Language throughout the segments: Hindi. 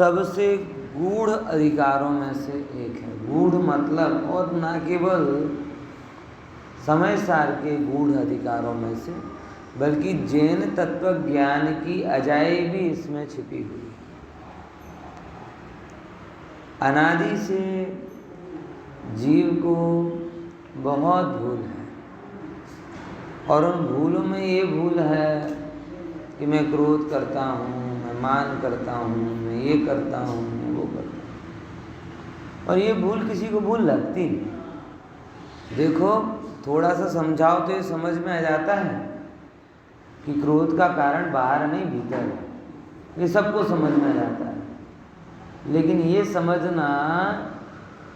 सबसे गूढ़ अधिकारों में से एक है। गूढ़ मतलब, और ना केवल समय सार के गूढ़ अधिकारों में से, बल्कि जैन तत्व ज्ञान की अजायबी इसमें छिपी हुई है। अनादि से जीव को बहुत भूल है, और उन भूलों में ये भूल है कि मैं क्रोध करता हूँ, मैं मान करता हूँ, मैं ये करता हूँ, मैं वो करता हूँ, और ये भूल किसी को भूल लगती नहीं। देखो, थोड़ा सा समझाओ तो ये समझ में आ जाता है कि क्रोध का कारण बाहर नहीं भीतर है। ये सबको समझ में आ जाता है, लेकिन ये समझना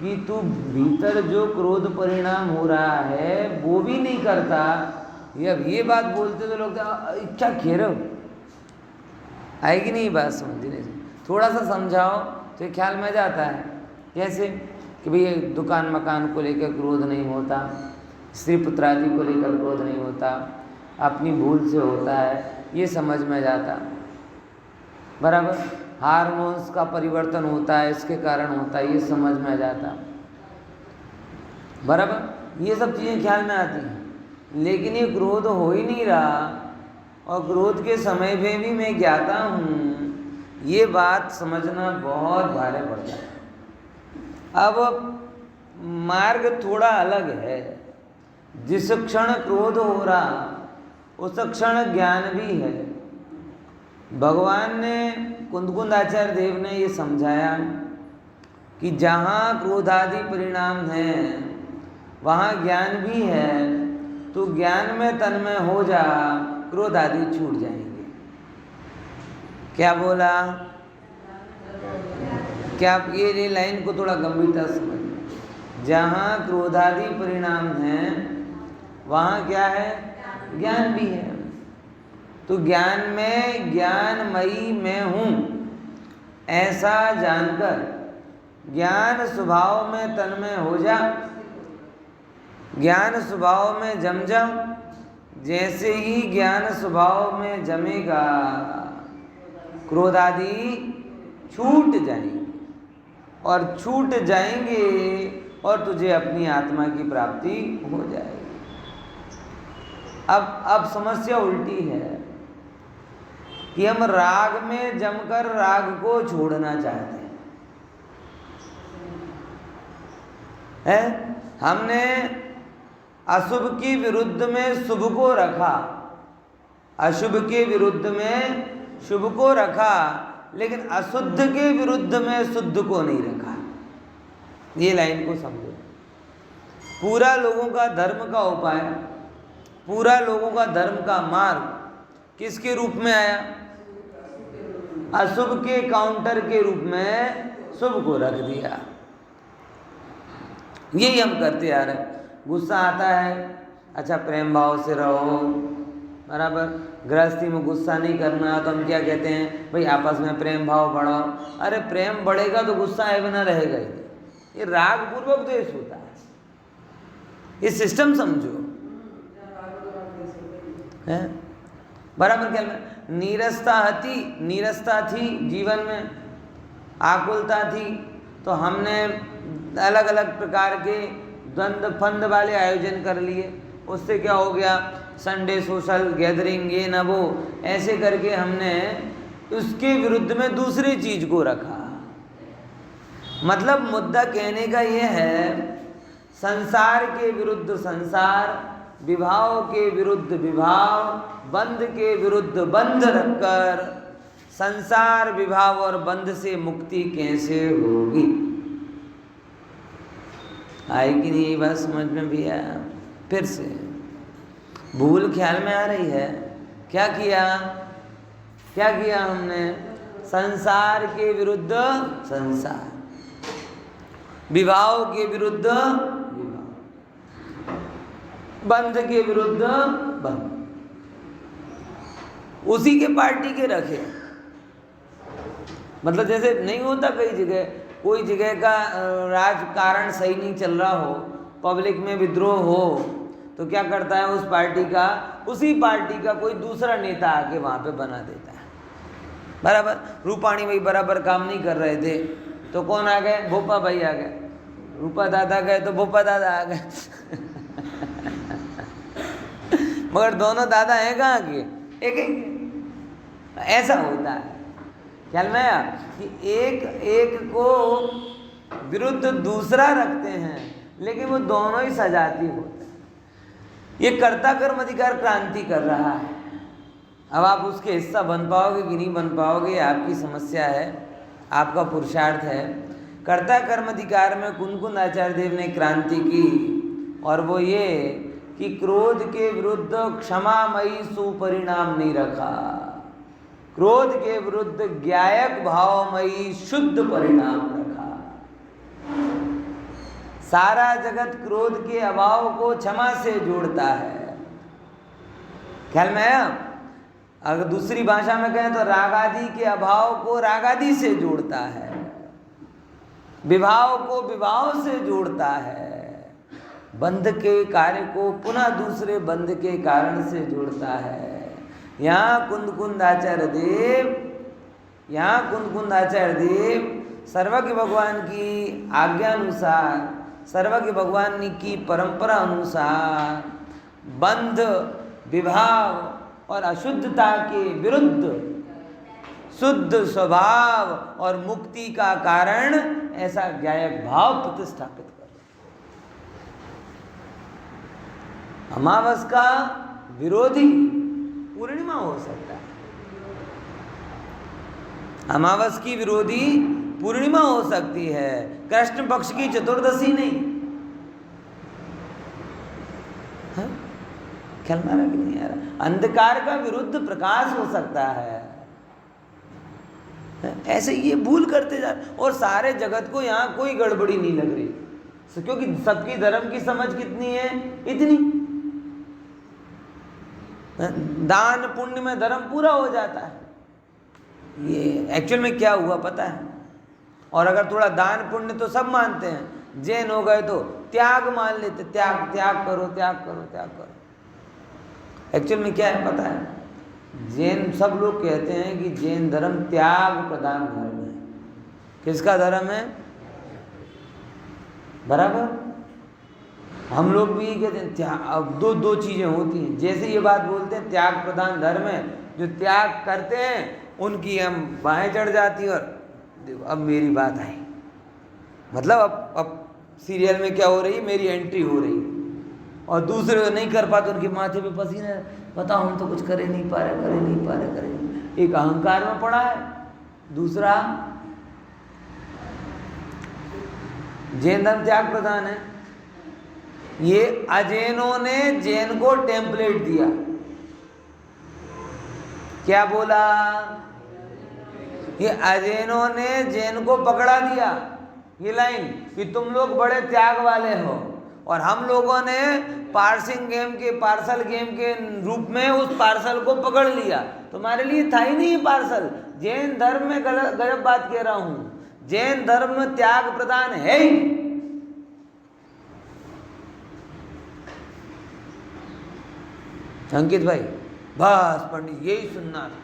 कि तू भीतर जो क्रोध परिणाम हो रहा है वो भी नहीं करता, ये अब ये बात बोलते तो लोग क्या कह रहे हो, आएगी नहीं बात समझने से। थोड़ा सा समझाओ तो ख्याल में जाता है। कैसे कि भाई दुकान मकान को लेकर क्रोध नहीं होता, स्त्री पुत्र आदि को लेकर क्रोध नहीं होता, अपनी भूल से होता है, ये समझ में जाता। बराबर। हार्मोन्स का परिवर्तन होता है, इसके कारण होता है, ये समझ में जाता। बराबर। ये सब चीज़ें ख्याल में आती हैं, लेकिन ये क्रोध हो ही नहीं रहा, और क्रोध के समय में भी मैं ज्ञाता हूँ, ये बात समझना बहुत भारी पड़ता है। अब मार्ग थोड़ा अलग है। जिस क्षण क्रोध हो रहा उस क्षण ज्ञान भी है। भगवान ने, कुंद आचार्य देव ने ये समझाया कि जहाँ क्रोधादि परिणाम हैं वहाँ ज्ञान भी है, तो ज्ञान में तन्मय हो जा, क्रोध आदि छूट जाएंगे। क्या बोला? क्या आप ये लाइन को थोड़ा गंभीरता से समझिए। जहाँ क्रोधादि परिणाम हैं वहाँ क्या है? ज्ञान भी है। तो ज्ञान में ज्ञानमयी मैं हूँ ऐसा जानकर ज्ञान स्वभाव में तन्मय हो जा, ज्ञान स्वभाव में जम जा। जैसे ही ज्ञान स्वभाव में जमेगा, क्रोध आदि छूट जाएंगे, और छूट जाएंगे और तुझे अपनी आत्मा की प्राप्ति हो जाएगी। अब समस्या उल्टी है कि हम राग में जमकर राग को छोड़ना चाहते हैं। हमने अशुभ के विरुद्ध में शुभ को रखा, अशुभ के विरुद्ध में शुभ को रखा, लेकिन अशुद्ध के विरुद्ध में शुद्ध को नहीं रखा। ये लाइन को समझो। पूरा लोगों का धर्म का उपाय, पूरा लोगों का धर्म का मार्ग किसके रूप में आया? अशुभ के काउंटर के रूप में शुभ को रख दिया। यही हम करते आ रहे हैं। गुस्सा आता है, अच्छा प्रेम भाव से रहो, बराबर। गृहस्थी में गुस्सा नहीं करना, तो हम क्या कहते हैं? भाई आपस में प्रेम भाव बढ़ाओ। अरे प्रेम बढ़ेगा तो गुस्सा है बिना रहेगा ही। ये राग पूर्वक द्वेष होता है। ये सिस्टम समझो है, बराबर। क्या नीरसता थी जीवन में, आकुलता थी, तो हमने अलग अलग प्रकार के द्वंद्व फंद वाले आयोजन कर लिए। उससे क्या हो गया? संडे सोशल गैदरिंग, ये न वो, ऐसे करके हमने उसके विरुद्ध में दूसरी चीज को रखा। मतलब मुद्दा कहने का ये है, संसार के विरुद्ध संसार, विभाव के विरुद्ध विभाव, बंध के विरुद्ध बंध रखकर संसार, विभाव और बंध से मुक्ति कैसे होगी? आएगी नहीं? ये बात समझ में भी आया? फिर से भूल ख्याल में आ रही है? क्या किया हमने? संसार के विरुद्ध संसार, विभाव के विरुद्ध विभाव, बंध के विरुद्ध बंध, उसी के पार्टी के रखे। मतलब जैसे नहीं होता कई जगह, कोई जगह का राजकारण सही नहीं चल रहा हो, पब्लिक में विद्रोह हो, तो क्या करता है उस पार्टी का, उसी पार्टी का कोई दूसरा नेता आके वहाँ पे बना देता है। बराबर। रूपाणी भाई बराबर काम नहीं कर रहे थे तो कौन आ गए? भोपा भाई आ गए। रूपा दादा गए तो भोपा दादा आ गए। मगर दोनों दादा हैं कहाँ के? एक एक। ऐसा होता है, ख्याल में आया कि एक एक को विरुद्ध दूसरा रखते हैं, लेकिन वो दोनों ही सजाती होते हैं। ये कर्ता कर्म अधिकार क्रांति कर रहा है। अब आप उसके हिस्सा बन पाओगे कि नहीं बन पाओगे, आपकी समस्या है, आपका पुरुषार्थ है। कर्ता कर्म अधिकार में कुंकुंद आचार्य देव ने क्रांति की, और वो ये कि क्रोध के विरुद्ध क्षमामयी सुपरिणाम नहीं रखा, क्रोध के विरुद्ध ज्ञायक भावमयी शुद्ध परिणाम रखा। सारा जगत क्रोध के अभाव को क्षमा से जोड़ता है। ख्याल में आया? अगर दूसरी भाषा में कहें तो रागादि के अभाव को रागादि से जोड़ता है, विभाव को विभाव से जोड़ता है, बंध के कार्य को पुनः दूसरे बंध के कारण से जोड़ता है। यहाँ कुंद आचार्य देव सर्वज्ञ भगवान की आज्ञा अनुसार, सर्वज्ञ भगवान की परंपरा अनुसार बंध, विभाव और अशुद्धता के विरुद्ध शुद्ध स्वभाव और मुक्ति का कारण ऐसा ज्ञायक भाव प्रतिष्ठापित कर। अमावस का विरोधी पूर्णिमा हो सकता है, अमावस की विरोधी पूर्णिमा हो सकती है, कृष्ण पक्ष की चतुर्दशी नहीं। ख्याल में आ रहा कि नहीं आ रहा? अंधकार का विरुद्ध प्रकाश हो सकता है। ऐसे ये भूल करते जा, और सारे जगत को यहाँ कोई गड़बड़ी नहीं लग रही, क्योंकि सबकी धर्म की समझ कितनी है? इतनी। दान पुण्य में धर्म पूरा हो जाता है। ये एक्चुअल में क्या हुआ पता है? और अगर थोड़ा दान पुण्य तो सब मानते हैं, जैन हो गए तो त्याग मान लेते, त्याग त्याग करो, त्याग करो, त्याग करो। एक्चुअल में क्या है पता है? जैन सब लोग कहते हैं कि जैन धर्म त्याग प्रदान धर्म है। किसका धर्म है? बराबर। हम लोग भी कहते हैं त्याग। अब दो चीज़ें होती हैं। जैसे ये बात बोलते हैं त्याग प्रदान धर्म है, जो त्याग करते हैं उनकी हम बाहें चढ़ जाती, और देखो अब मेरी बात आई, मतलब अब सीरियल में क्या हो रही है? मेरी एंट्री हो रही है, और दूसरे नहीं कर पाते, उनके माथे पे पसीना, बताओ हम तो कुछ करे नहीं पा रहे। एक अहंकार में पड़ा है, दूसरा जैन धर्म त्याग प्रधान है। ये अजैनों ने जैन को टेम्पलेट दिया। क्या बोला? ये अजैनों ने जैन को पकड़ा दिया, ये लाइन कि तुम लोग बड़े त्याग वाले हो, और हम लोगों ने पार्सल गेम के रूप में उस पार्सल को पकड़ लिया। तुम्हारे लिए था ही नहीं पार्सल। जैन धर्म में गलत बात कह रहा हूं, जैन धर्म में त्याग प्रदान है ही। अंकित भाई, बस पंडित यही सुनना था।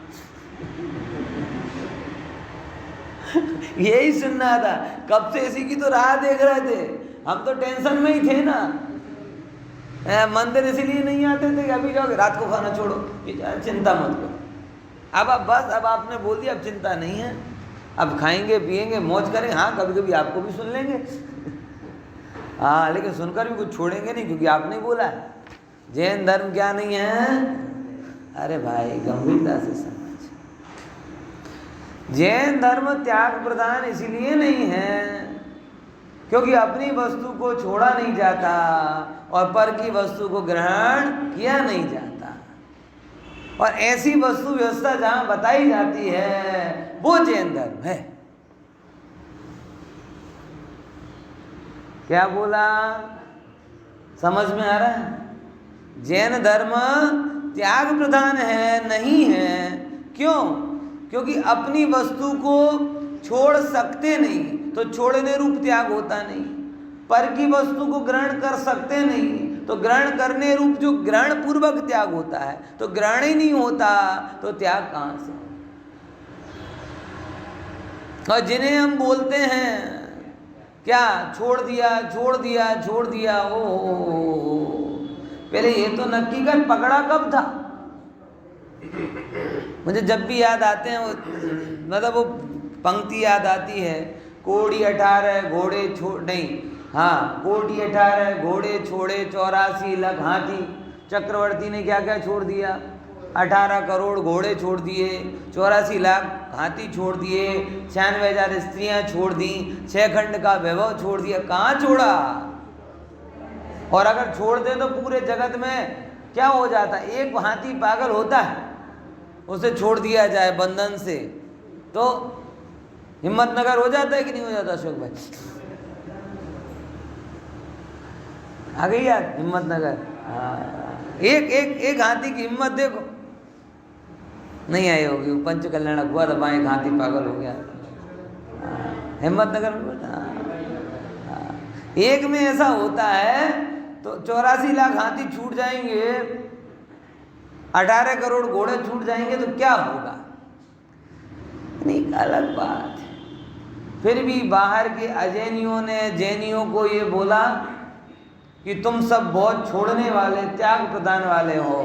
यही सुनना था, कब से इसी की तो राह देख रहे थे। हम तो टेंशन में ही थे ना, मंदिर इसीलिए नहीं आते थे कि अभी जाओगे रात को खाना छोड़ो, चिंता मत करो। अब आपने बोल दिया, अब चिंता नहीं है, अब खाएंगे पिएंगे मौज करेंगे। हाँ, कभी कभी आपको भी सुन लेंगे। हाँ, लेकिन सुनकर भी कुछ छोड़ेंगे नहीं, क्योंकि आपने बोला है। जैन धर्म क्या नहीं है? अरे भाई गंभीरता से समझ। जैन धर्म त्याग प्रदान इसलिए नहीं है क्योंकि अपनी वस्तु को छोड़ा नहीं जाता और पर की वस्तु को ग्रहण किया नहीं जाता, और ऐसी वस्तु व्यवस्था जहां बताई जाती है वो जैन धर्म है। क्या बोला? समझ में आ रहा है? जैन धर्म त्याग प्रधान है नहीं है। क्यों? क्योंकि अपनी वस्तु को छोड़ सकते नहीं, तो छोड़ने रूप त्याग होता नहीं। पर की वस्तु को ग्रहण कर सकते नहीं, तो ग्रहण करने रूप जो ग्रहण पूर्वक त्याग होता है, तो ग्रहण ही नहीं होता तो त्याग कहाँ से? और जिन्हें हम बोलते हैं क्या, छोड़ दिया छोड़ दिया छोड़ दिया, ओ पहले ये तो नक्की कर पकड़ा कब था। मुझे जब भी याद आते हैं मतलब वो पंक्ति याद आती है, कोड़ी 18 घोड़े छोड़ नहीं, हाँ कोड़ी 18 घोड़े छोड़े 84 लाख हाथी। चक्रवर्ती ने क्या क्या छोड़ दिया, 18 करोड़ घोड़े छोड़ दिए, 84 लाख हाथी छोड़ दिए, 96,000 स्त्रियां छोड़ दी, 6 खंड का वैभव छोड़ दिया। कहाँ छोड़ा? और अगर छोड़ दे तो पूरे जगत में क्या हो जाता, एक हाथी पागल होता है, उसे छोड़ दिया जाए बंधन से तो हिम्मतनगर हो जाता है कि नहीं हो जाता अशोक भाई? आ गई यार हिम्मतनगर? हाँ, एक हाथी की हिम्मत देखो। नहीं आई होगी, पंच कल्याण हुआ था, एक हाथी पागल हो गया हिम्मतनगर में। एक में ऐसा होता है तो 84 लाख हाथी छूट जाएंगे, 18 करोड़ घोड़े छूट जाएंगे तो क्या होगा? नहीं, अलग बात है। फिर भी बाहर के अजैनियों ने जैनियों को ये बोला कि तुम सब बहुत छोड़ने वाले, त्याग प्रदान वाले हो,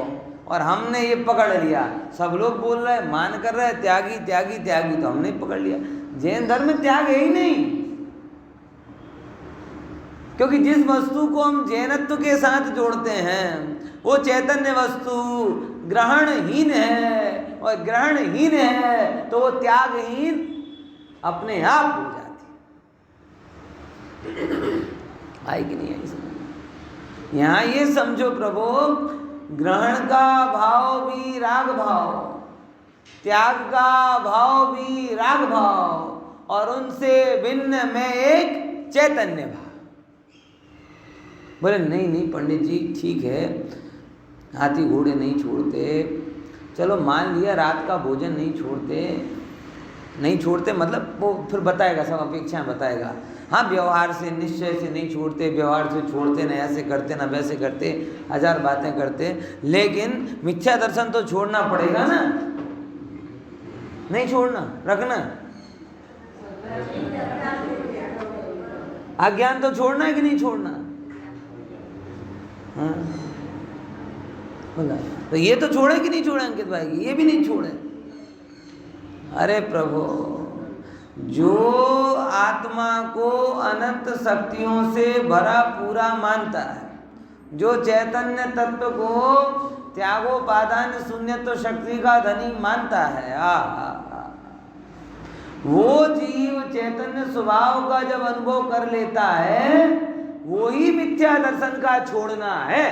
और हमने ये पकड़ लिया। सब लोग बोल रहे हैं, मान कर रहे हैं त्यागी त्यागी त्यागी, तो हमने पकड़ लिया। जैन धर्म में त्याग है ही नहीं, क्योंकि जिस वस्तु को हम जैनत्व के साथ जोड़ते हैं वो चैतन्य वस्तु ग्रहणहीन है, और ग्रहणहीन है तो वो त्यागहीन अपने आप हो जाती। आई कि नहीं आई समझ? यहाँ ये समझो प्रभु, ग्रहण का भाव भी राग भाव, त्याग का भाव भी राग भाव, और उनसे भिन्न में एक चैतन्य भाव। बोले नहीं नहीं पंडित जी ठीक है, हाथी घोड़े नहीं छोड़ते, चलो मान लिया रात का भोजन नहीं छोड़ते मतलब वो फिर बताएगा, सब अपेक्षाएं बताएगा। हाँ व्यवहार से निश्चय से नहीं छोड़ते, व्यवहार से छोड़ते, न ऐसे करते न वैसे करते, 1000 बातें करते, लेकिन मिथ्या दर्शन तो छोड़ना पड़ेगा ना, नहीं छोड़ना, रखना। अज्ञान तो छोड़ना है कि नहीं छोड़ना? हाँ बोला तो ये तो छोड़े कि नहीं छोड़े अंकित भाई? ये भी नहीं छोड़े। अरे प्रभु, जो आत्मा को अनंत शक्तियों से भरा पूरा मानता है, जो चैतन्य तत्व को त्यागोपादान शून्यत्व शक्ति का धनी मानता है, वो जीव चैतन्य स्वभाव का जब अनुभव कर लेता है, वो ही मिथ्या दर्शन का छोड़ना है।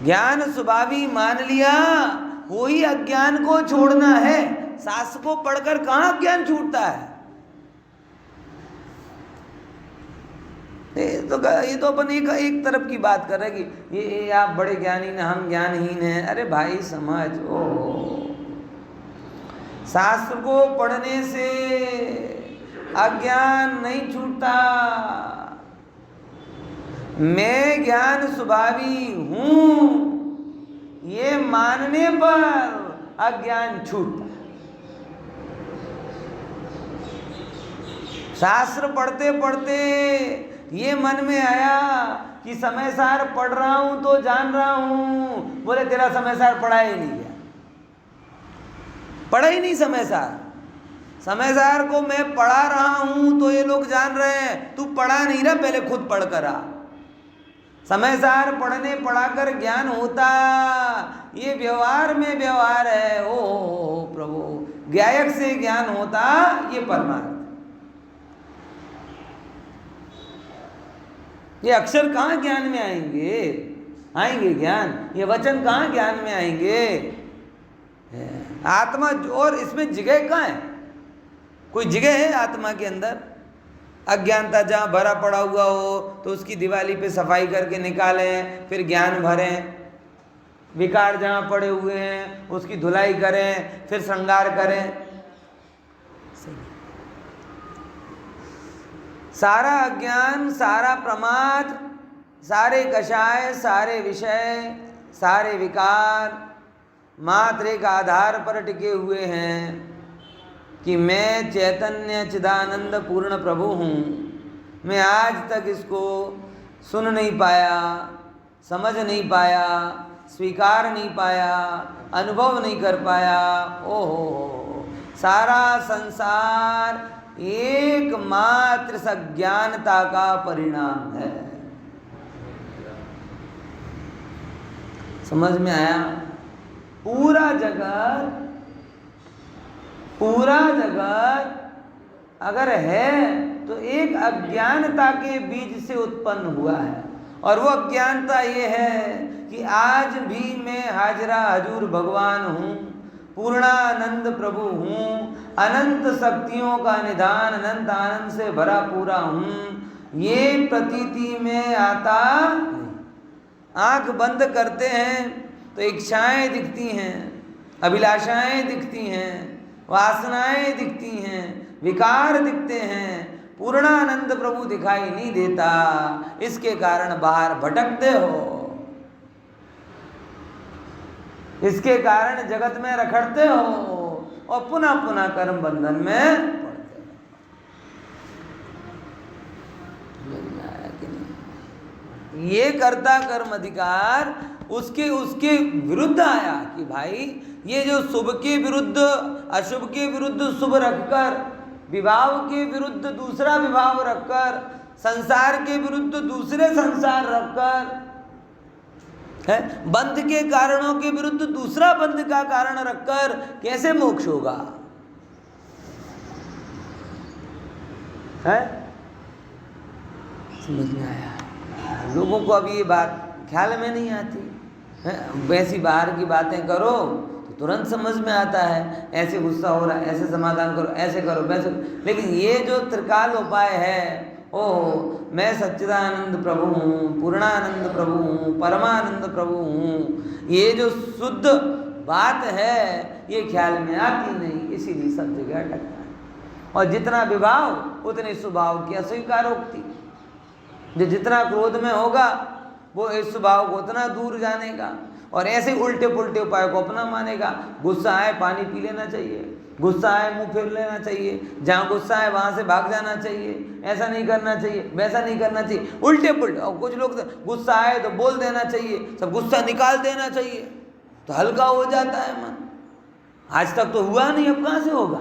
ज्ञान स्वभावी मान लिया, वो ही अज्ञान को छोड़ना है। शास्त्र को पढ़कर कहाँ ज्ञान छूटता है? ये तो अपन एक तरफ की बात कर रहे हैं कि ये आप बड़े ज्ञानी हैं, हम ज्ञानहीन हैं। अरे भाई समझ, शास्त्र को पढ़ने से अज्ञान नहीं छूटता। मैं ज्ञान स्वभावी हूं ये मानने पर अज्ञान छूटता। शास्त्र पढ़ते पढ़ते ये मन में आया कि समय सार पढ़ रहा हूं तो जान रहा हूं। बोले तेरा समय सार पढ़ा ही नहीं गया, पढ़ा ही नहीं समय सार। समय सार को मैं पढ़ा रहा हूं तो ये लोग जान रहे हैं, तू पढ़ा नहीं रहा, पहले खुद पढ़ कर आ। समय सार पढ़ने पढ़ाकर ज्ञान होता, ये व्यवहार में व्यवहार है। ओ प्रभु, ज्ञायक से ज्ञान होता, ये परमार्थ। ये अक्षर कहाँ ज्ञान में आएंगे ज्ञान, ये वचन कहाँ ज्ञान में आएंगे? आत्मा, और इसमें जगह कहाँ है? कोई जगह है आत्मा के अंदर? अज्ञानता जहाँ भरा पड़ा हुआ हो तो उसकी दिवाली पे सफाई करके निकालें, फिर ज्ञान भरें। विकार जहाँ पड़े हुए हैं उसकी धुलाई करें, फिर श्रृंगार करें। सारा अज्ञान, सारा प्रमाद, सारे कषाय, सारे विषय, सारे विकार मात्र एक आधार पर टिके हुए हैं, कि मैं चैतन्य चिदानंद पूर्ण प्रभु हूँ, मैं आज तक इसको सुन नहीं पाया, समझ नहीं पाया, स्वीकार नहीं पाया, अनुभव नहीं कर पाया। ओहो, सारा संसार एकमात्र सज्ञानता का परिणाम है। समझ में आया? पूरा जगत अगर है तो एक अज्ञानता के बीज से उत्पन्न हुआ है, और वो अज्ञानता ये है कि आज भी मैं हाजरा हजूर भगवान हूँ, पूर्णानंद प्रभु हूँ, अनंत शक्तियों का निधान, अनंत आनंद से भरा पूरा हूँ, ये प्रतीति में आता नहीं। आँख बंद करते हैं तो इच्छाएं दिखती हैं, अभिलाषाएं दिखती हैं, वासनाएं दिखती हैं, विकार दिखते हैं, पूर्णानंद प्रभु दिखाई नहीं देता। इसके कारण बाहर भटकते हो, इसके कारण जगत में रखड़ते हो और पुनः पुनः कर्म बंधन में पड़ते हो। ये कर्ता कर्म अधिकार उसके विरुद्ध आया कि भाई ये जो शुभ के विरुद्ध अशुभ के विरुद्ध शुभ रखकर, विभाव के विरुद्ध दूसरा विभाव रखकर, संसार के विरुद्ध दूसरे संसार रखकर, है बंध के कारणों के विरुद्ध दूसरा बंध का कारण रखकर कैसे मोक्ष होगा? है समझ में आया? लोगों को अभी ये बात ख्याल में नहीं आती है। वैसी बाहर की बातें करो तो तुरंत समझ में आता है, ऐसे गुस्सा हो रहा है, ऐसे समाधान करो, ऐसे करो, वैसे। लेकिन ये जो त्रिकाल उपाय है, ओह मैं सच्चिदानंद प्रभु हूँ, पूर्णानंद प्रभु हूँ, परमानंद प्रभु हूँ, ये जो शुद्ध बात है ये ख्याल में आती नहीं, इसीलिए सब जगह अटकता है। और जितना विभाव उतने स्वभाव की अस्वीकारोक्ति। जो जितना क्रोध में होगा वो इस स्वभाव को उतना दूर जानेगा, और ऐसे उल्टे पुल्टे उपाय को अपना मानेगा। गुस्सा आए पानी पी लेना चाहिए, गुस्सा आए मुंह फेर लेना चाहिए, जहाँ गुस्सा है वहाँ से भाग जाना चाहिए, ऐसा नहीं करना चाहिए, वैसा नहीं करना चाहिए, उल्टे पुल्टे। और कुछ लोग गुस्सा आए तो बोल देना चाहिए, सब गुस्सा निकाल देना चाहिए, तो हल्का हो जाता है मन। आज तक तो हुआ नहीं, अब कहाँ से होगा?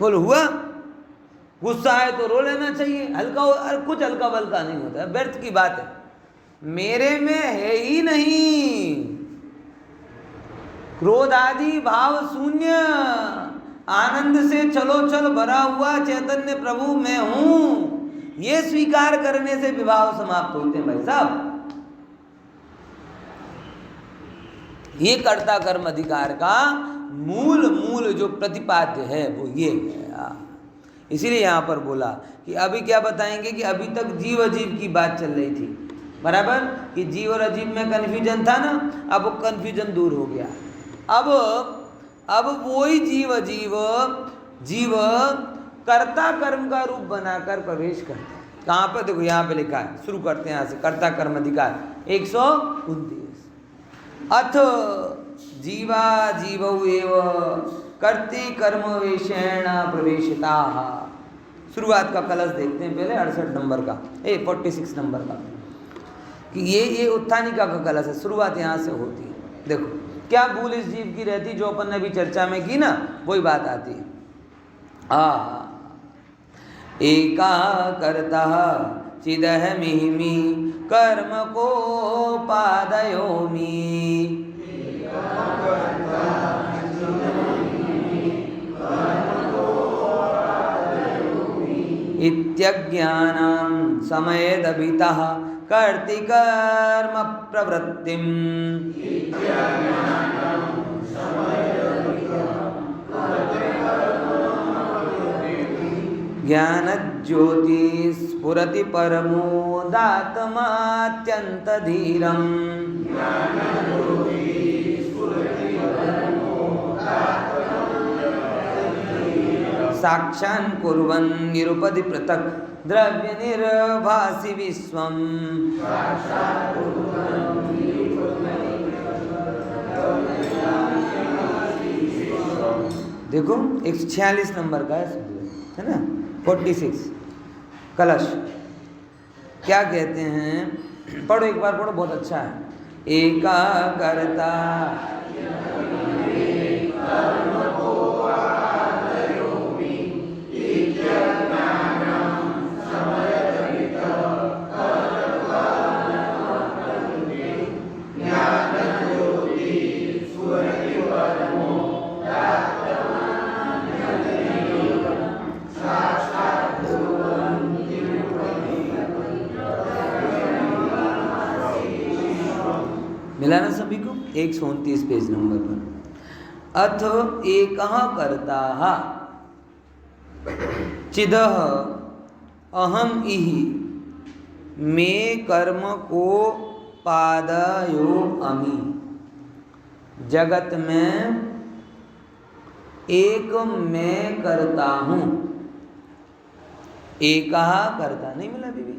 बोलो हुआ? गुस्सा आए तो रो लेना चाहिए, हल्का हो। अरे कुछ हल्का बल्का नहीं होता है, व्यर्थ की बात है, मेरे में है ही नहीं। क्रोध आदि भाव शून्य, आनंद से चलो चल भरा हुआ चैतन्य प्रभु मैं हूं, ये स्वीकार करने से विभाव समाप्त होते हैं भाई साहब। ये कर्ता कर्म अधिकार का मूल जो प्रतिपाद्य है वो ये है। इसीलिए यहाँ पर बोला कि अभी क्या बताएंगे कि अभी तक जीव अजीव की बात चल रही थी, बराबर, कि जीव और अजीव में कन्फ्यूजन था ना, अब वो कन्फ्यूजन दूर हो गया। अब वही जीव कर्ता कर्म का रूप बनाकर प्रवेश करते हैं। कहाँ पर? देखो यहाँ पे लिखा है, शुरू करते हैं यहाँ से। कर्ता कर्म अधिकार 129। अथ जीवा जीवौ एव कर्ते कर्म वेशेण प्रवेशिता। शुरुआत का कलश देखते हैं पहले 68 नंबर का, 46 नंबर का, कि ये उत्थानिका का कलश है। शुरुआत यहाँ से होती है। देखो क्या भूल इस जीव की रहती, जो अपन ने अभी चर्चा में की ना, वही बात आती है। एका कर्ता चिदहमिहि कर्म को पादयोमि। इत्यज्ञानं समयदभितः कर्ति कर्म प्रवृत्तिम्। ज्ञानज्योति स्फुरति परमोदात्मात्यन्तधीरम्। साक्षान् कुर्वन् निरुपधि पृथक् द्रव्य निर्भासि विश्वम्। देखो 146 नंबर का है ना, 46 कलश। क्या कहते हैं, पढ़ो एक बार पढ़ो, बहुत अच्छा है। एकाग्रता मिला ना सभी को, 129 पेज नंबर पर। अथ एकः कर्ता चिदः अहम इहि मे कर्म को पादयो अमी। जगत में एक मैं करता हूँ, एकः कर्ता, नहीं मिला बीबी,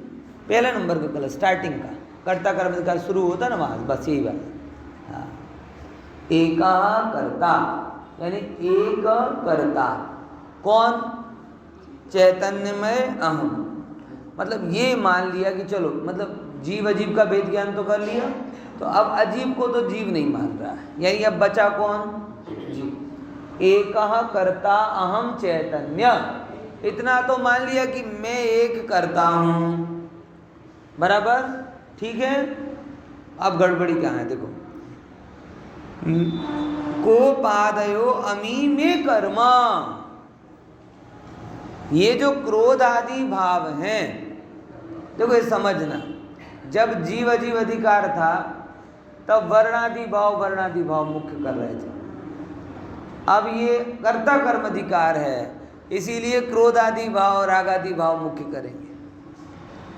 पहला नंबर का कलश स्टार्टिंग का, कर्ता कर्म का शुरू होता ना वहाँ, बस यही बात। हाँ, एका कर्ता यानी एक कर्ता, कौन? चैतन्यमय अहम। मतलब ये मान लिया कि चलो, मतलब जीव अजीब का भेद ज्ञान तो कर लिया, तो अब अजीब को तो जीव नहीं मान रहा है, यानी अब बचा कौन? जीव। एकः कर्ता अहम चैतन्य, इतना तो मान लिया कि मैं एक करता हूँ, बराबर, ठीक है। अब गड़बड़ी कहाँ है देखो, को पादयो अमी में कर्म, ये जो क्रोध आदि भाव हैं, देखो ये समझना, जब जीव अजीव अधिकार था तब वर्णादि भाव मुख्य कर रहे थे। अब ये कर्ता कर्म अधिकार है, इसीलिए क्रोध आदि भाव राग आदि भाव मुख्य करेंगे।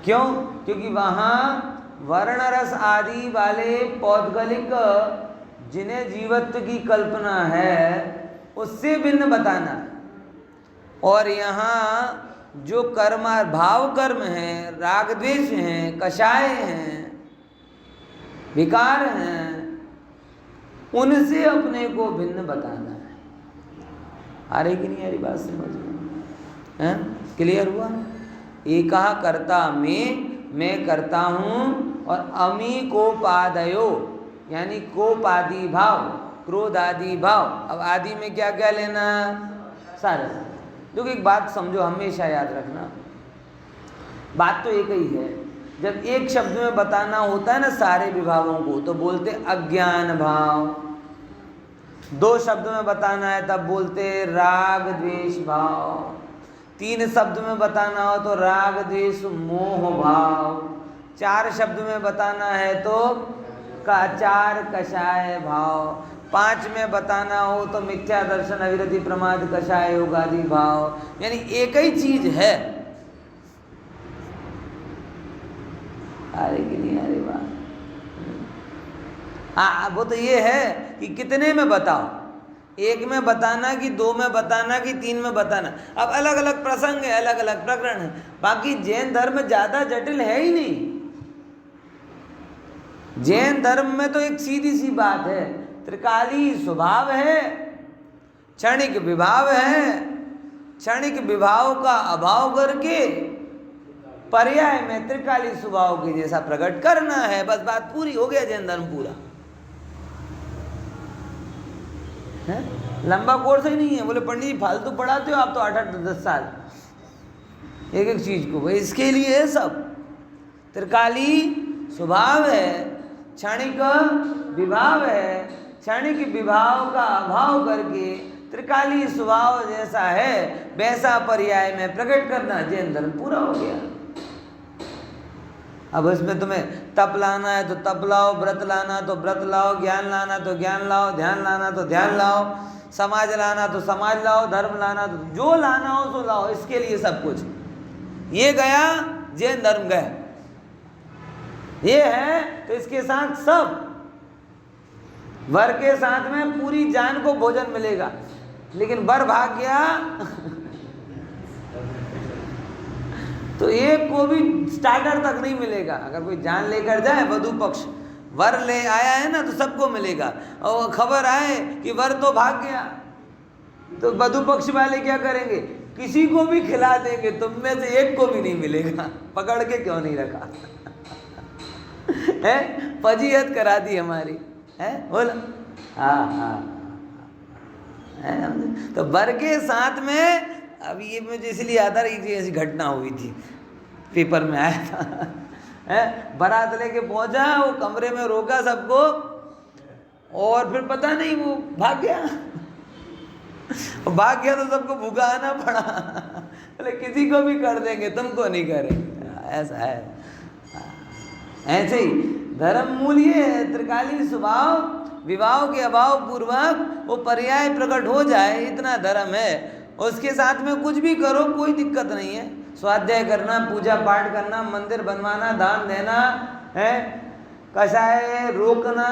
क्यों? क्योंकि वहाँ वर्ण रस आदि वाले पौद्गलिक जिन्हें जीवत्व की कल्पना है उससे भिन्न बताना है, और यहाँ जो कर्म भाव कर्म हैं, राग द्वेष हैं, कषाय हैं, विकार हैं, उनसे अपने को भिन्न बताना है। आ रही कि नहीं आ रही बात, समझ में है? क्लियर हुआ? एकः कर्ता मैं करता हूँ, और अमी को पादयो यानी कोपादि भाव, क्रोध आदि भाव। अब आदि में क्या क्या लेना? सारे। देखो एक बात समझो, हमेशा याद रखना, बात तो एक ही है। जब एक शब्द में बताना होता है ना सारे विभावों को, तो बोलते अज्ञान भाव। दो शब्द में बताना है तब बोलते राग द्वेष भाव। तीन शब्द में बताना हो तो राग द्वेष मोह भाव। चार शब्द में बताना है तो चार कषाय भाव। पांच में बताना हो तो मिथ्या दर्शन अविरति प्रमाद कषाय योगादि भाव। यानी एक ही चीज है। अरे कि नहीं अरे बात, हाँ वो तो ये है कि कितने में बताओ, एक में बताना कि दो में बताना कि तीन में बताना। अब अलग अलग प्रसंग है, अलग अलग प्रकरण है। बाकी जैन धर्म ज्यादा जटिल है ही नहीं। जैन धर्म में तो एक सीधी सी बात है, त्रिकाली स्वभाव है, क्षणिक विभाव है, क्षणिक विभाव का अभाव करके पर्याय में त्रिकाली स्वभाव के जैसा प्रकट करना है। बस बात पूरी हो गया, जैन धर्म पूरा है। लंबा कोर्स ही नहीं है। बोले पंडित जी फालतू पढ़ाते हो आप तो 8-8-10 साल एक एक चीज को, भाई इसके लिए है सब। त्रिकाली स्वभाव है, क्षणिक विभाव है, क्षणिक विभाव का अभाव करके त्रिकाली स्वभाव जैसा है वैसा पर्याय में प्रकट करना, जैन धर्म पूरा हो गया। अब इसमें तुम्हें तप लाना है तो तप लाओ, व्रत लाना तो व्रत लाओ, ज्ञान लाना तो ज्ञान लाओ, ध्यान लाना तो ध्यान लाओ, समाज लाना तो समाज लाओ, धर्म लाना तो जो लाना हो तो लाओ। इसके लिए सब कुछ। ये गया जैन धर्म गया, ये है तो इसके साथ सब। वर के साथ में पूरी जान को भोजन मिलेगा, लेकिन वर भाग गया तो एक को भी स्टार्टर तक नहीं मिलेगा। अगर कोई जान लेकर जाए वधु पक्ष, वर ले आया है ना तो सबको मिलेगा, और खबर आए कि वर तो भाग गया तो वधु पक्ष वाले क्या करेंगे? किसी को भी खिला देंगे, तुम में से एक को भी नहीं मिलेगा। पकड़ के क्यों नहीं रखा? है, फजीहत करा दी हमारी, है बोला। हाँ, तो वर के साथ में, अब ये मुझे इसलिए आता रही, ऐसी घटना हुई थी, पेपर में आया था। है, बारात लेके पहुंचा, वो कमरे में रोका सबको, और फिर पता नहीं वो भाग गया। भाग गया तो सबको भुगाना पड़ा। बोले किसी को भी कर देंगे, तुमको नहीं करेंगे। ऐसा है। ऐसे ही धर्म मूल ये है, त्रिकालीन स्वभाव, विवाह के अभाव पूर्वक वो पर्याय प्रकट हो जाए, इतना धर्म है। उसके साथ में कुछ भी करो, कोई दिक्कत नहीं है। स्वाध्याय करना, पूजा पाठ करना, मंदिर बनवाना, दान देना, है, कषाय रोकना,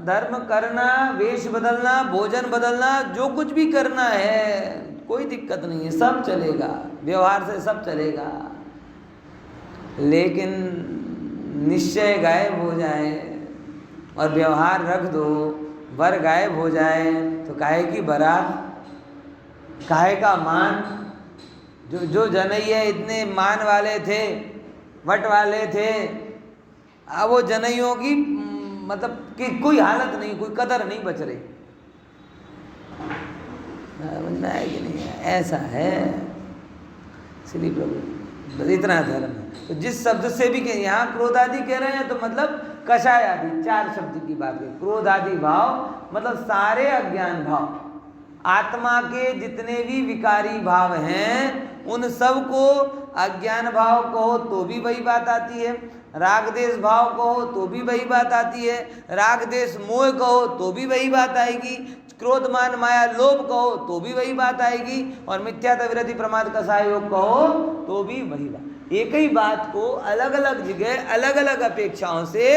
धर्म करना, वेश बदलना, भोजन बदलना, जो कुछ भी करना है, कोई दिक्कत नहीं है, सब चलेगा, व्यवहार से सब चलेगा। लेकिन निश्चय गायब हो जाए और व्यवहार रख दो, वर गायब हो जाए, तो काहे की बारात, काहे का मान। जो जनैया इतने मान वाले थे, वट वाले थे, अब वो जनैयों की मतलब कि कोई हालत नहीं, कोई कदर नहीं बच रही। समझना है कि नहीं है? ऐसा है। इसलिए प्रभु बस इतना धर्म है। तो जिस शब्द से भी यहाँ क्रोध आदि कह रहे हैं, तो मतलब कषाय आदि, 4 शब्द की बात है। क्रोध आदि भाव मतलब सारे अज्ञान भाव, आत्मा के जितने भी विकारी भाव हैं, उन सब को अज्ञान भाव कहो तो भी वही बात आती है, राग देश भाव कहो तो भी वही बात आती है, राग देश मोह कहो तो भी वही बात आएगी, क्रोध मान माया लोभ कहो तो भी वही बात आएगी, और मिथ्यात्व विरति प्रमाद कषाय योग कहो तो भी वही बात। एक ही बात को अलग अलग जगह अलग अलग अपेक्षाओं से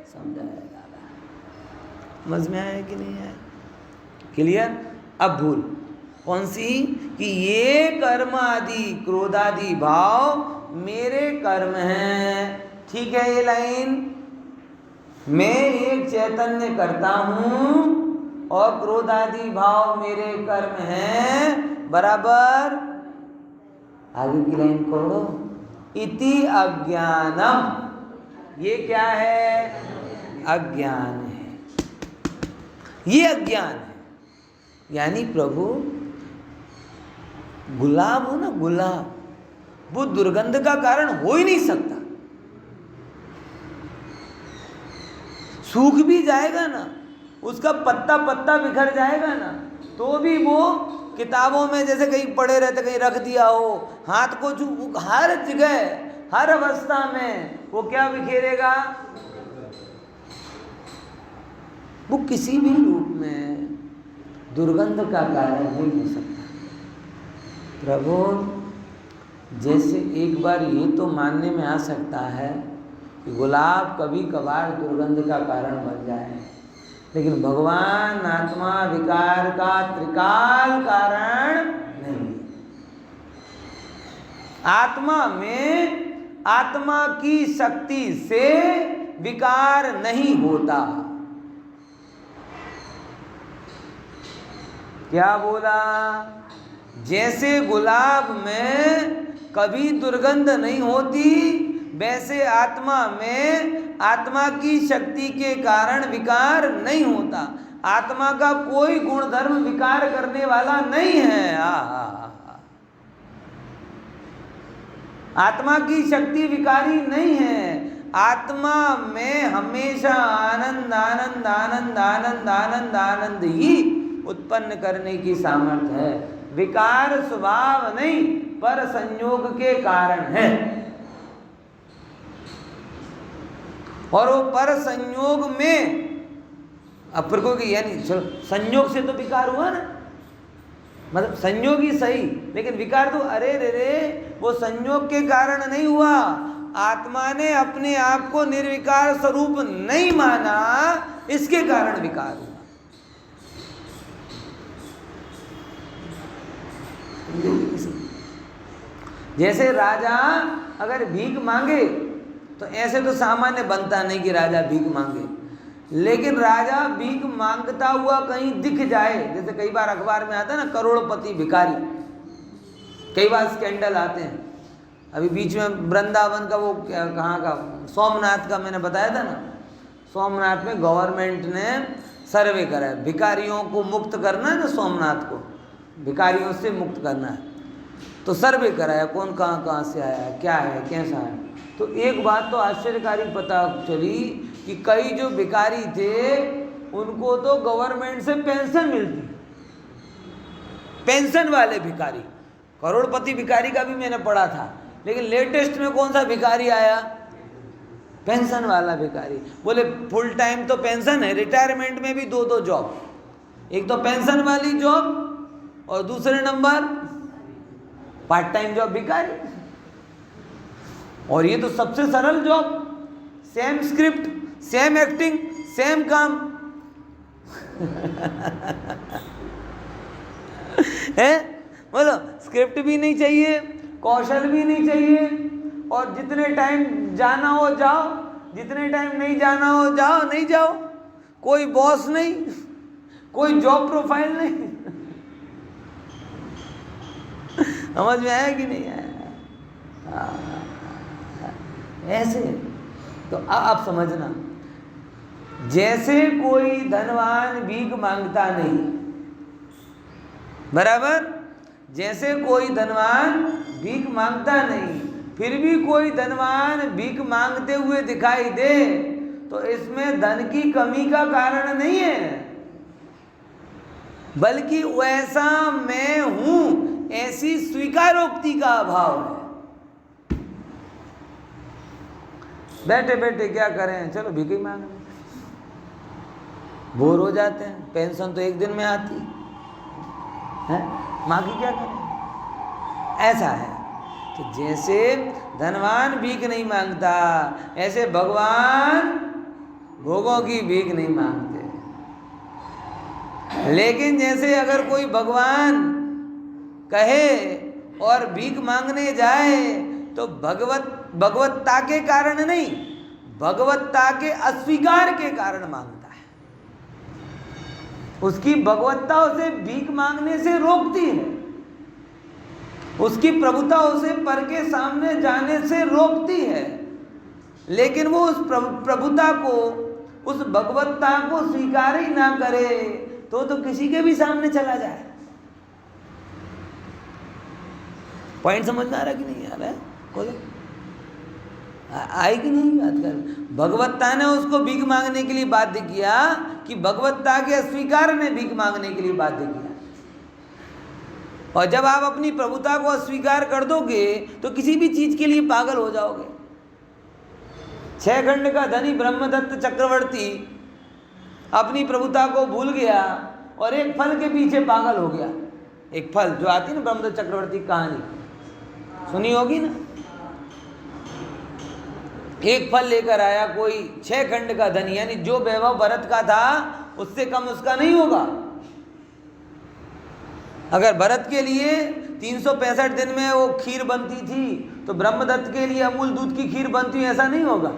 समझाया जा रहा है। समझ में आया कि नहीं आया? क्लियर? अब भूल कौन सी? कि ये कर्म आदि क्रोधादि भाव मेरे कर्म हैं। ठीक है ये लाइन, मैं एक चैतन्य करता हूं और क्रोधादि भाव मेरे कर्म हैं, बराबर। आगे की लाइन पढ़ो, इति अज्ञानम। ये क्या है? अज्ञान है, ये अज्ञान है। यानी प्रभु गुलाब हो ना, गुलाब, वो दुर्गंध का कारण हो ही नहीं सकता। सूख भी जाएगा ना, उसका पत्ता पत्ता बिखर जाएगा ना, तो भी वो किताबों में जैसे कहीं पड़े रहते, कहीं रख दिया हो, हाथ को हर जगह हर अवस्था में वो क्या बिखेरेगा? वो किसी भी रूप में दुर्गंध का कारण हो नहीं सकता। प्रभु जैसे एक बार ये तो मानने में आ सकता है कि गुलाब कभी कभार दुर्गंध का कारण बन जाए, लेकिन भगवान आत्मा विकार का त्रिकाल कारण नहीं। आत्मा में आत्मा की शक्ति से विकार नहीं होता। क्या बोला? जैसे गुलाब में कभी दुर्गंध नहीं होती, वैसे आत्मा में आत्मा की शक्ति के कारण विकार नहीं होता। आत्मा का कोई गुणधर्म विकार करने वाला नहीं है। आत्मा की शक्ति विकारी नहीं है। आत्मा में हमेशा आनंद आनंद आनंद आनंद आनंद आनंद ही उत्पन्न करने की सामर्थ्य है। विकार स्वभाव नहीं, पर संयोग के कारण है। और वो पर संयोग में अब फिर को यानी संयोग से तो विकार हुआ ना, मतलब संयोग ही सही, लेकिन विकार तो अरे रे रे वो संयोग के कारण नहीं हुआ। आत्मा ने अपने आप को निर्विकार स्वरूप नहीं माना, इसके कारण विकार हुआ। जैसे राजा अगर भीख मांगे तो ऐसे तो सामान्य बनता नहीं कि राजा भीख मांगे, लेकिन राजा भीख मांगता हुआ कहीं दिख जाए, जैसे कई बार अखबार में आता है ना करोड़पति भिखारी, कई बार स्कैंडल आते हैं। अभी बीच में वृंदावन का वो कहाँ का सोमनाथ का मैंने बताया था ना, सोमनाथ में गवर्नमेंट ने सर्वे करा है, भिखारियों को मुक्त करना है ना, सोमनाथ को भिखारियों से मुक्त करना है, तो सर्वे कराया कौन कहाँ कहाँ से आया है, क्या है, कैसा है। तो एक बात तो आश्चर्यकारी पता चली कि कई जो भिखारी थे उनको तो गवर्नमेंट से पेंशन मिलती, पेंशन वाले भिखारी। करोड़पति भिखारी का भी मैंने पढ़ा था, लेकिन लेटेस्ट में कौन सा भिखारी आया, पेंशन वाला भिखारी। बोले फुल टाइम तो पेंशन है, रिटायरमेंट में भी 2-2 जॉब, एक तो पेंशन वाली जॉब और दूसरे नंबर पार्ट टाइम जॉब भिखारी। और ये तो सबसे सरल job, same script, same acting, same काम है। बोलो स्क्रिप्ट भी नहीं चाहिए, कौशल भी नहीं चाहिए, और जितने टाइम जाना हो जाओ, जितने टाइम नहीं जाना हो जाओ, नहीं जाओ, कोई बॉस नहीं, कोई जॉब प्रोफाइल नहीं। समझ में आया कि नहीं आया? ऐसे तो आप समझना, जैसे कोई धनवान भीख मांगता नहीं, बराबर, जैसे कोई धनवान भीख मांगता नहीं, फिर भी कोई धनवान भीख मांगते हुए दिखाई दे तो इसमें धन की कमी का कारण नहीं है, बल्कि वैसा मैं हूं ऐसी स्वीकारोक्ति का अभाव है। बैठे बैठे क्या करें, चलो भीख ही मांग लें, बोर हो जाते हैं, पेंशन तो एक दिन में आती है, माँ की क्या करें, ऐसा है। तो जैसे धनवान भीख नहीं मांगता, ऐसे भगवान भोगों की भीख नहीं मांगते। लेकिन जैसे अगर कोई भगवान कहे और भीख मांगने जाए तो भगवत्ता के कारण नहीं, भगवत्ता के अस्वीकार के कारण मांगता है, उसकी भगवत्ता उसे भीख मांगने से रोकती है, उसकी प्रभुता उसे पर के सामने जाने से रोकती है। लेकिन वो उस प्रभुता को, उस भगवत्ता को स्वीकार ही ना करे तो किसी के भी सामने चला जाए। पॉइंट समझ में आ रहा कि नहीं आ रहा है? बोलो आई कि नहीं बात कर। भगवत्ता ने उसको भीख मांगने के लिए बाध्य किया कि भगवत्ता के अस्वीकार ने भीख मांगने के लिए बाध्य किया। और जब आप अपनी प्रभुता को अस्वीकार कर दोगे तो किसी भी चीज के लिए पागल हो जाओगे। 6 खंड का धनी ब्रह्मदत्त चक्रवर्ती अपनी प्रभुता को भूल गया और एक फल के पीछे पागल हो गया। एक फल जो आती है ना, ब्रह्मदत्त चक्रवर्ती की कहानी सुनी होगी ना। एक फल लेकर आया कोई 6 खंड का धनी, यानी जो वैभव भरत का था उससे कम उसका नहीं होगा। अगर भरत के लिए 365 दिन में वो खीर बनती थी तो ब्रह्मदत्त के लिए अमूल दूध की खीर बनती, ऐसा नहीं होगा।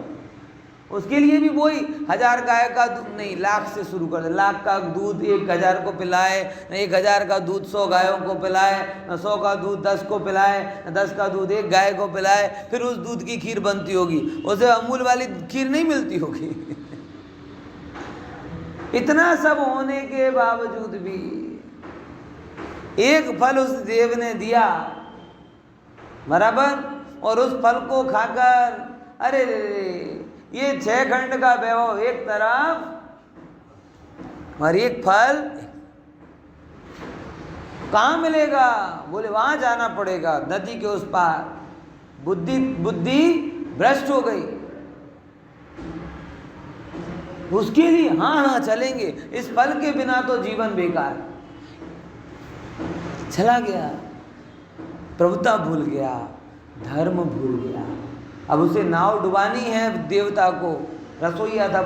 उसके लिए भी वही 1000 गाय का दूध नहीं, लाख से शुरू कर दे। लाख का दूध 1000 को पिलाए, 1000 का दूध 100 गायों को पिलाए, 100 का दूध 10 को पिलाए, 10 का दूध 1 गाय को पिलाए, फिर उस दूध की खीर बनती होगी। उसे अमूल वाली खीर नहीं मिलती होगी। इतना सब होने के बावजूद भी एक फल उस देव ने दिया, बराबर, और उस फल को खाकर अरे ये 6 खंड का वैभव एक तरफ और एक फल कहाँ मिलेगा? बोले वहां जाना पड़ेगा, नदी के उस पार। बुद्धि भ्रष्ट हो गई। उसके लिए हाँ चलेंगे, इस फल के बिना तो जीवन बेकार। चला गया, प्रभुता भूल गया, धर्म भूल गया। अब उसे नाव डुबानी है देवता को, रसोईया था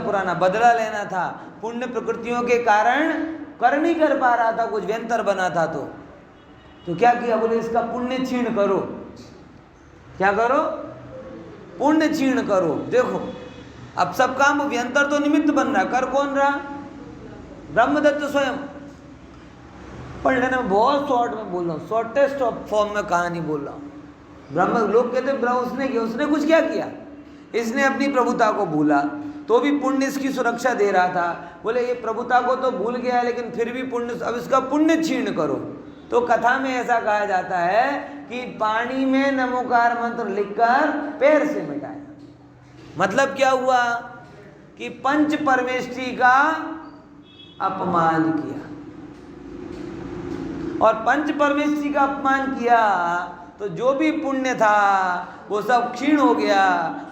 पुराना, बदला लेना था। पुण्य प्रकृतियों के कारण कर नहीं कर पा रहा था, कुछ व्यंतर बना था। तो क्या किया? बोले इसका पुण्य क्षीण करो। क्या करो? पुण्य क्षीण करो। देखो अब सब काम व्यंतर तो निमित्त बन रहा, कर कौन रहा? ब्रह्मदत्त स्वयं। पढ़ लेना, बहुत शॉर्ट में बोल रहा हूँ, शॉर्टेस्ट ऑफ फॉर्म में कहानी बोल रहा हूँ। ब्रह्म लोग कहते उसने किया, उसने कुछ क्या किया? इसने अपनी प्रभुता को भूला, तो भी पुण्य इसकी सुरक्षा दे रहा था। बोले ये प्रभुता को तो भूल गया, लेकिन फिर भी पुण्य, अब इसका पुण्य क्षीण करो। तो कथा में ऐसा कहा जाता है कि पानी में नमोकार मंत्र लिखकर पैर से मिटाया। मतलब क्या हुआ कि पंच परमेष्ठी का अपमान किया, और पंच परमेष्ठी का अपमान किया तो जो भी पुण्य था वो सब क्षीण हो गया,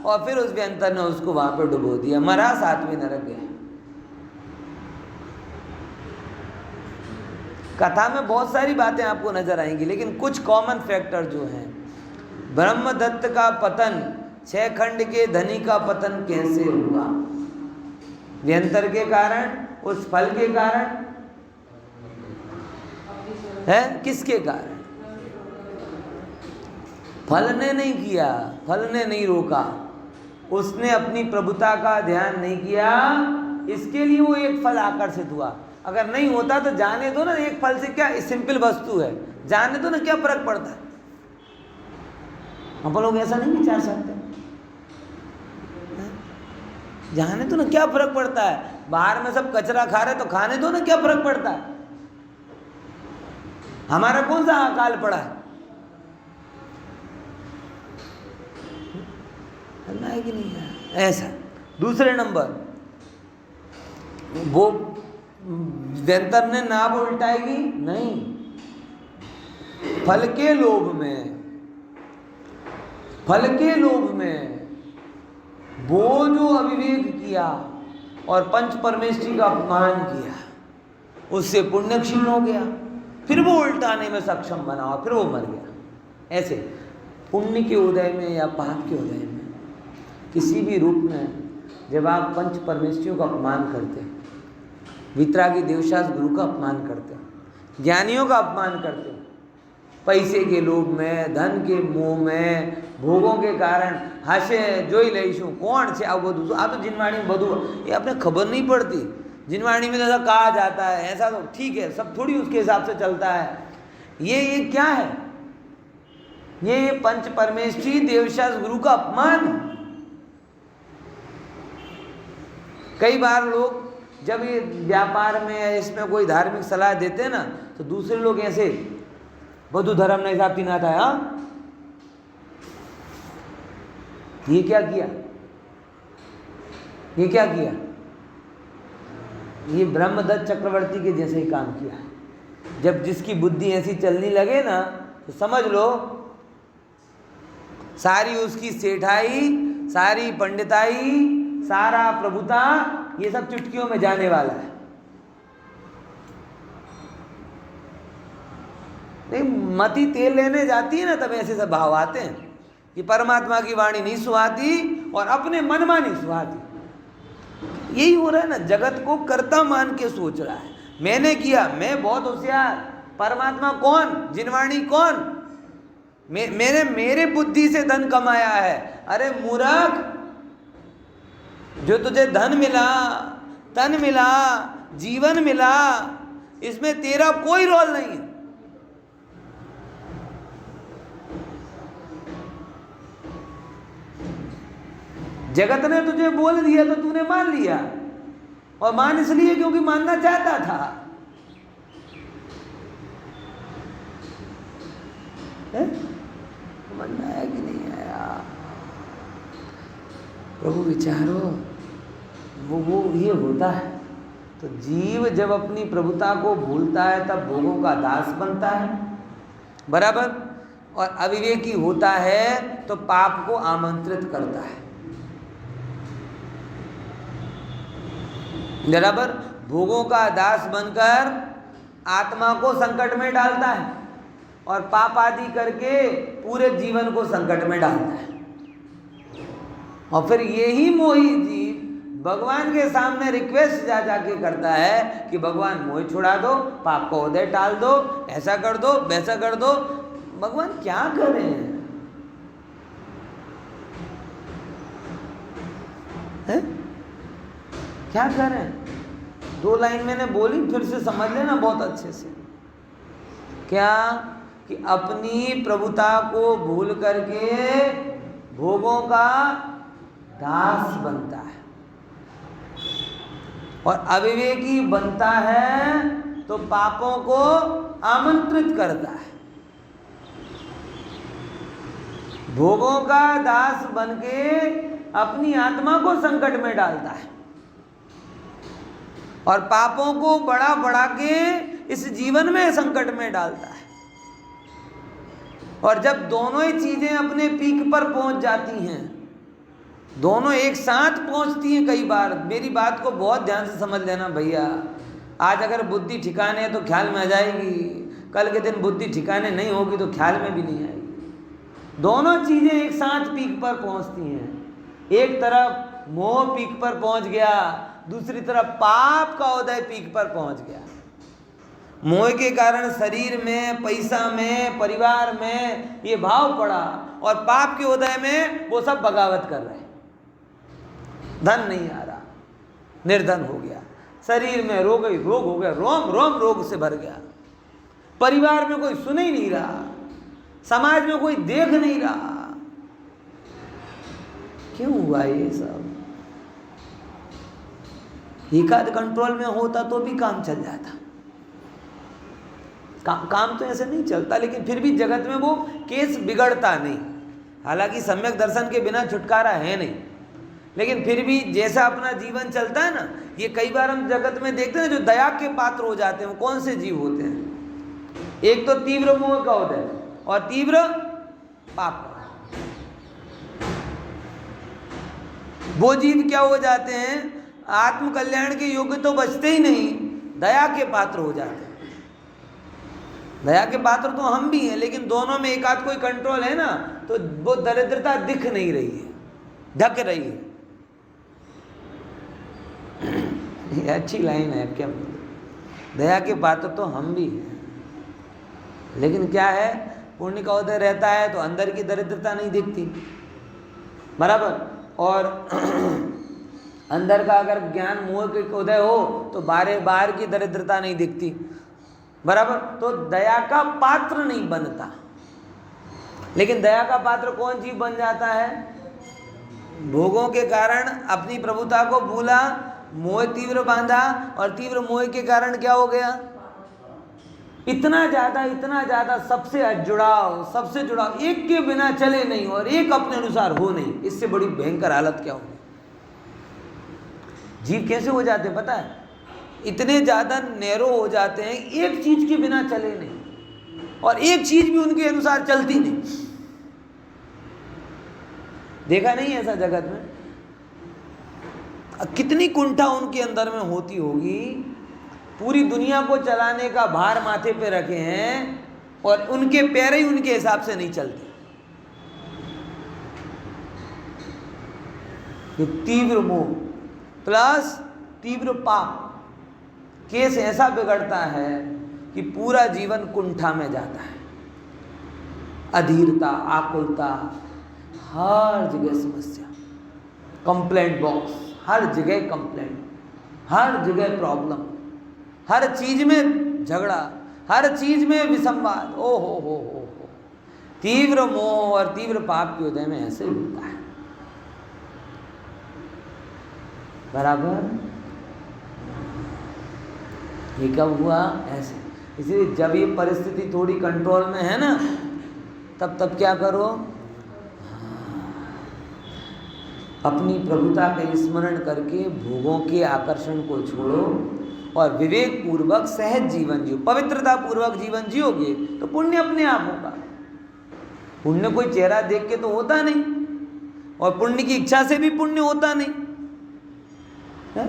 और फिर उस व्यंतर ने उसको वहां पर डुबो दिया, मरा, 7वें नरक गया। कथा में बहुत सारी बातें आपको नजर आएंगी, लेकिन कुछ कॉमन फैक्टर जो हैं। ब्रह्मदत्त का पतन, 6 खंड के धनी का पतन कैसे हुआ? व्यंतर के कारण, उस फल के कारण है? किसके कारण? फल ने नहीं किया, फल ने नहीं रोका, उसने अपनी प्रभुता का ध्यान नहीं किया, इसके लिए वो एक फल आकर्षित हुआ। अगर नहीं होता तो जाने दो ना, एक फल से क्या, सिंपल वस्तु है, जाने दो ना, क्या फर्क पड़ता है? हम लोग ऐसा नहीं विचार सकते, जाने दो ना, क्या फर्क पड़ता है? बाहर में सब कचरा खा रहे तो खाने दो ना, क्या फर्क पड़ता है? हमारा कौन सा अकाल पड़ा है? है कि नहीं है? ऐसा। दूसरे नंबर, वो व्यंतर ने नाभ उल्टाएगी नहीं, फल के लोभ में, फल के लोभ में वो जो अविवेक किया और पंच परमेष्ठी का अपमान किया, उससे पुण्य क्षीण हो गया, फिर वो उल्टाने में सक्षम बना और फिर वो मर गया। ऐसे पुण्य के उदय में या पाप के उदय में, किसी भी रूप में जब आप पंच परमेष्ठियों का अपमान करते हैं, वितरागी देवशास गुरु का अपमान करते हैं, ज्ञानियों का अपमान करते हैं, पैसे के लोभ में, धन के मोह में, भोगों के कारण हाशे जोई लईशू कौन से आओ बधु, आ तो जिनवाणी में बधु, ये आपने खबर नहीं पड़ती। जिनवाणी में ऐसा कहा जाता है, ऐसा तो ठीक है, सब थोड़ी उसके हिसाब से चलता है। ये क्या है? ये पंच परमेष्ठी देवशास गुरु का अपमान। कई बार लोग जब ये व्यापार में इसमें कोई धार्मिक सलाह देते हैं ना, तो दूसरे लोग ऐसे बधु धर्म नहीं हिसाब ना था। हाँ, ये क्या किया? ये क्या किया? ये ब्रह्मदत्त चक्रवर्ती के जैसे ही काम किया। जब जिसकी बुद्धि ऐसी चलने लगे ना, तो समझ लो सारी उसकी सेठाई, सारी पंडिताई, सारा प्रभुता, ये सब चुटकियों में जाने वाला है। नहीं, मती तेल लेने जाती है ना, तब ऐसे सब भाव आते हैं कि परमात्मा की वाणी नहीं सुहाती और अपने मनमानी सुहाती। यही हो रहा है ना, जगत को कर्ता मान के सोच रहा है, मैंने किया, मैं बहुत होशियार, परमात्मा कौन, जिनवाणी कौन, मैंने मेरे बुद्धि से धन कमाया है। अरे मूर्ख, जो तुझे धन मिला, तन मिला, जीवन मिला, इसमें तेरा कोई रोल नहीं है। जगत ने तुझे बोल दिया तो तूने मान लिया, और मान इसलिए क्योंकि मानना चाहता था। मानना आया कि नहीं आया? प्रभु विचारो, वो ये होता है। तो जीव जब अपनी प्रभुता को भूलता है तब भोगों का दास बनता है, बराबर। और अविवेकी होता है तो पाप को आमंत्रित करता है, बराबर। भोगों का दास बनकर आत्मा को संकट में डालता है और पाप आदि करके पूरे जीवन को संकट में डालता है। और फिर यही मोही जीव भगवान के सामने रिक्वेस्ट जा जाके करता है कि भगवान मोह छुड़ा दो, पाप को उदय टाल दो, ऐसा कर दो, वैसा कर दो। भगवान क्या करें? है? क्या करें? 2 लाइन मैंने बोली, फिर से समझ लेना बहुत अच्छे से। क्या? कि अपनी प्रभुता को भूल करके भोगों का दास बनता है, और अविवेकी बनता है तो पापों को आमंत्रित करता है। भोगों का दास बनके अपनी आत्मा को संकट में डालता है और पापों को बढ़ा बढ़ा के इस जीवन में संकट में डालता है। और जब दोनों ही चीजें अपने पीक पर पहुंच जाती हैं, दोनों एक साथ पहुंचती हैं कई बार, मेरी बात को बहुत ध्यान से समझ लेना भैया। आज अगर बुद्धि ठिकाने है तो ख्याल में आ जाएगी, कल के दिन बुद्धि ठिकाने नहीं होगी तो ख्याल में भी नहीं आएगी। दोनों चीजें एक साथ पीक पर पहुंचती हैं। एक तरफ मोह पीक पर पहुंच गया, दूसरी तरफ पाप का उदय पीक पर पहुंच गया। मोह के कारण शरीर में, पैसा में, परिवार में ये भाव पड़ा, और पाप के उदय में वो सब बगावत कर रहे हैं। धन नहीं आ रहा, निर्धन हो गया, शरीर में रोग हो गया, रोम रोम रोग से भर गया, परिवार में कोई सुन ही नहीं रहा, समाज में कोई देख नहीं रहा। क्यों हुआ ये सब? एकाध कंट्रोल में होता तो भी काम चल जाता। काम तो ऐसे नहीं चलता, लेकिन फिर भी जगत में वो केस बिगड़ता नहीं। हालांकि सम्यक दर्शन के बिना छुटकारा है नहीं, लेकिन फिर भी जैसा अपना जीवन चलता है ना, ये कई बार हम जगत में देखते हैं जो दया के पात्र हो जाते हैं, वो कौन से जीव होते हैं? एक तो तीव्र मोह का उदय और तीव्र पाप का। वो जीव क्या हो जाते हैं? आत्म कल्याण के योग्य तो बचते ही नहीं, दया के पात्र हो जाते हैं। दया के पात्र तो हम भी हैं, लेकिन दोनों में एक आध कोई कंट्रोल है ना, तो वो दरिद्रता दिख नहीं रही है, ढक रही है। ये अच्छी लाइन है, क्या बोले? दया के पात्र तो हम भी हैं, लेकिन क्या है, पुण्य का उदय रहता है तो अंदर की दरिद्रता नहीं दिखती, बराबर। और अंदर का अगर ज्ञान मोह के उदय हो तो बाहर की दरिद्रता नहीं दिखती, बराबर। तो दया का पात्र नहीं बनता। लेकिन दया का पात्र कौन जीव बन जाता है? भोगों के कारण अपनी प्रभुता को भूला, मोह तीव्र बांधा, और तीव्र मोह के कारण क्या हो गया? इतना ज्यादा सबसे जुड़ाव, एक के बिना चले नहीं और एक अपने अनुसार हो नहीं। इससे बड़ी भयंकर हालत क्या होगी? जीव कैसे हो जाते पता है? इतने ज्यादा नैरो हो जाते हैं, एक चीज के बिना चले नहीं और एक चीज भी उनके अनुसार चलती नहीं। देखा नहीं ऐसा जगत में? कितनी कुंठा उनके अंदर में होती होगी। पूरी दुनिया को चलाने का भार माथे पे रखे हैं और उनके पैर ही उनके हिसाब से नहीं चलते। ये तीव्र मोह प्लस तीव्र पाप केस ऐसा बिगड़ता है कि पूरा जीवन कुंठा में जाता है। अधीरता, आकुलता, हर जगह समस्या, कंप्लेंट बॉक्स, हर जगह कंप्लेंट, हर जगह प्रॉब्लम, हर चीज में झगड़ा, हर चीज में विसंवाद। ओ हो। तीव्र मोह और तीव्र पाप के उदय में ऐसे ही होता है, बराबर। ये कब हुआ? ऐसे। इसलिए जब ये परिस्थिति थोड़ी कंट्रोल में है ना, तब क्या करो? अपनी प्रभुता का स्मरण करके भोगों के आकर्षण को छोड़ो और विवेक पूर्वक सहज जीवन जियो। पवित्रता पूर्वक जीवन जियोगे तो पुण्य अपने आप होगा। पुण्य कोई चेहरा देख के तो होता नहीं, और पुण्य की इच्छा से भी पुण्य होता नहीं है?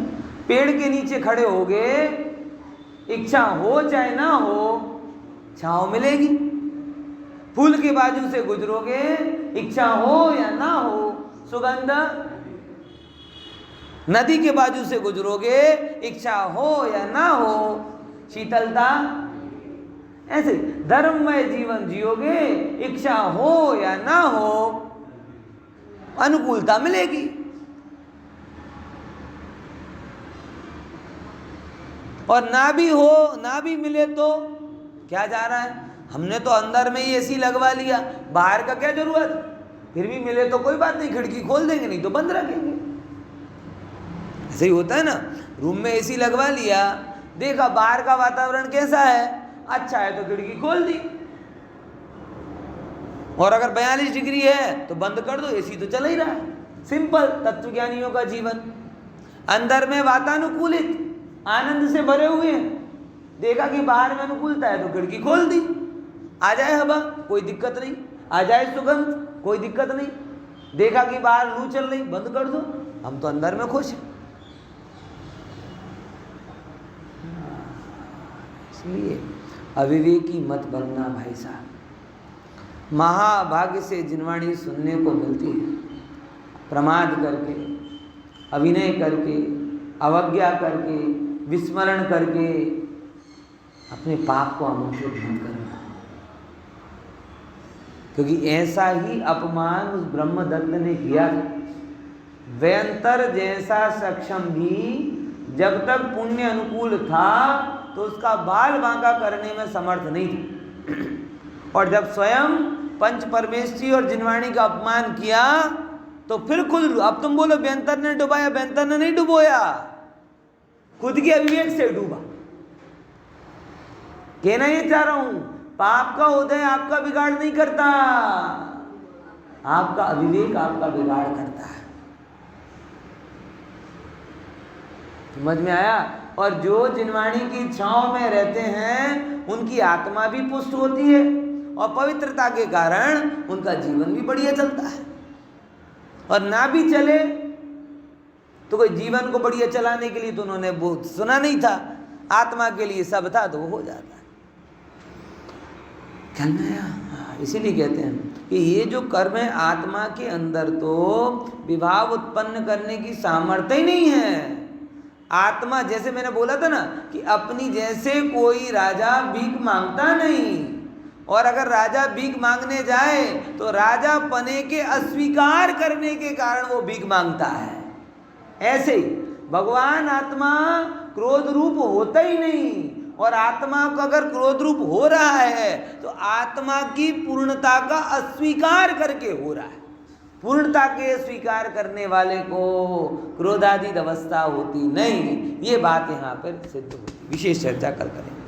पेड़ के नीचे खड़े होगे, इच्छा हो चाहे ना हो छांव मिलेगी। फूल के बाजू से गुजरोगे, इच्छा हो या ना हो सुगंध। नदी के बाजू से गुजरोगे, इच्छा हो या ना हो शीतलता। ऐसे धर्ममय जीवन जियोगे, इच्छा हो या ना हो अनुकूलता मिलेगी। और ना भी हो, ना भी मिले तो क्या जा रहा है, हमने तो अंदर में ही एसी लगवा लिया, बाहर का क्या जरूरत। फिर भी मिले तो कोई बात नहीं, खिड़की खोल देंगे, नहीं तो बंद रखेंगे। ऐसे ही होता है ना, रूम में एसी लगवा लिया, देखा बाहर का वातावरण कैसा है, अच्छा है तो खिड़की खोल दी, और अगर 42 डिग्री है तो बंद कर दो, एसी तो चल ही रहा है। सिंपल तत्वज्ञानियों का जीवन, अंदर में वातानुकूलित आनंद से भरे हुए हैं, देखा कि बाहर में अनुकूलता है तो खिड़की खोल दी, आ जाए हवा कोई दिक्कत नहीं, आ जाए सुगंध कोई दिक्कत नहीं, देखा कि बाहर लू चल रही बंद कर दो, हम तो अंदर में खुश हैं। इसलिए अविवेकी मत बनना भाई साहब। महाभाग्य से जिनवाणी सुनने को मिलती है, प्रमाद करके, अभिनय करके, अवज्ञा करके, विस्मरण करके अपने पाप को आमंत्रित मत करना, क्योंकि ऐसा ही अपमान उस ब्रह्मदत्त ने किया था। व्यंतर जैसा सक्षम भी जब तक पुण्य अनुकूल था तो उसका बाल बांका करने में समर्थ नहीं था, और जब स्वयं पंच परमेश्वरी और जिनवाणी का अपमान किया तो फिर खुद, अब तुम बोलो व्यंतर ने डुबाया, व्यंतर ने नहीं डुबोया, खुद के अविवेक से डूबा। कहना ये चाह रहा हूं, पाप का उदय आपका बिगाड़ नहीं करता, आपका अविवेक आपका बिगाड़ करता है। समझ में आया। और जो जिनवाणी की छांव में रहते हैं उनकी आत्मा भी पुष्ट होती है, और पवित्रता के कारण उनका जीवन भी बढ़िया चलता है। और ना भी चले तो कोई जीवन को बढ़िया चलाने के लिए तो उन्होंने वो सुना नहीं था, आत्मा के लिए सब था तो वो हो जाता है। इसीलिए कहते हैं कि ये जो कर्म है, आत्मा के अंदर तो विभाव उत्पन्न करने की सामर्थ्य ही नहीं है। आत्मा, जैसे मैंने बोला था ना कि अपनी जैसे कोई राजा भीख मांगता नहीं, और अगर राजा भीख मांगने जाए तो राजा पने के अस्वीकार करने के कारण वो भीख मांगता है। ऐसे ही भगवान आत्मा क्रोध रूप होता ही नहीं, और आत्मा को अगर क्रोध रूप हो रहा है तो आत्मा की पूर्णता का अस्वीकार करके हो रहा है। पूर्णता के स्वीकार करने वाले को क्रोधादि अवस्था होती नहीं। ये बात यहाँ पर सिद्ध होती, विशेष चर्चा कर करेंगे।